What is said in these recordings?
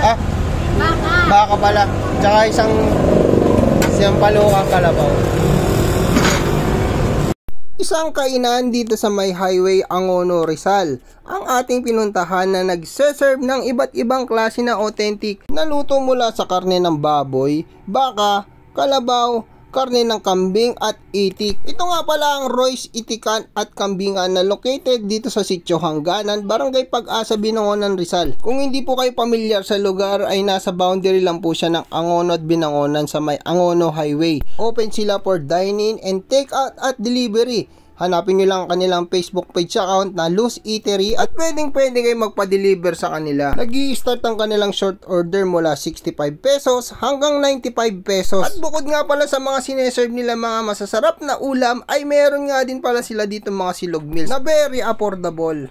Ah? Baka. Baka pala. Tsaka isang Sampalokang kalabaw. Isang kainan dito sa may highway Angono, Rizal ang ating pinuntahan na nagse-serve ng iba't ibang klase na authentic na luto mula sa karne ng baboy, baka, kalabaw, karne ng kambing at itik. Ito nga pala ang Royce Itikan at Kambingan na located dito sa Sitio Hangganan, Barangay Pag-asa, Binangonan, Rizal. Kung hindi po kayo pamilyar sa lugar ay nasa boundary lang po siya ng Angono at Binangonan sa may Angono Highway. Open sila for dine-in and take-out at delivery. Hanapin nyo lang ang kanilang Facebook page account na Luz Eatery at pwede kayo magpa-deliver sa kanila. Nag-i-start ang kanilang short order mula 65 pesos hanggang 95 pesos. At bukod nga pala sa mga sineserve nila mga masasarap na ulam ay meron nga din pala sila dito mga silog meals na very affordable.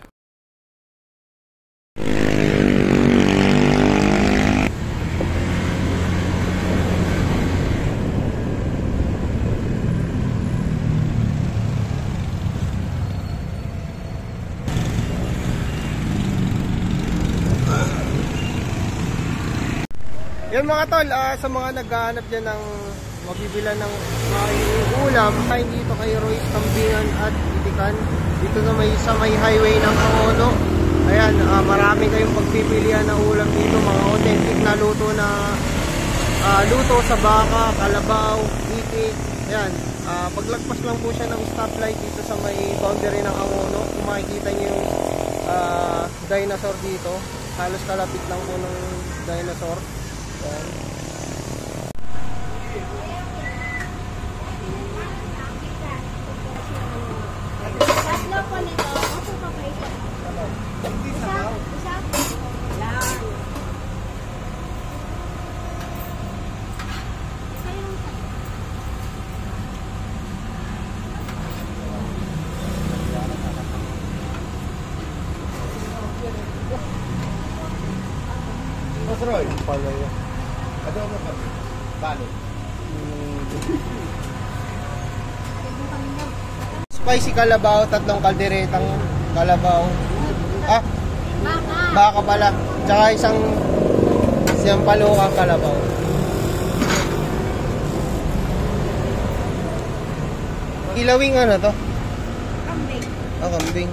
Yan mga tol, sa mga naghahanap dyan ng mabibila ng ulam, kain dito kay Royce Kambingan at Itikan dito sa may highway ng Angono. Ayan, marami kayong pagpipilian na ulam dito, mga authentic na luto sa baka, kalabaw, itik. Ayan, paglagpas lang po siya ng stoplight dito sa may boundary ng Angono. Kung makikita nyo yung dinosaur dito, halos kalapit lang po ng dinosaur. Tatlo po nito. Opo pa ba ito? Isa lang. Isa yung Mas Roy, pala yan. Adobo kami. Balo. Spicy kalabaw, 3 kalderetang kalabaw. Ah? baka. Baka pala. Tsaka isang Sampalokang kalabaw. Ilawing ano to? Kambing. Kambing.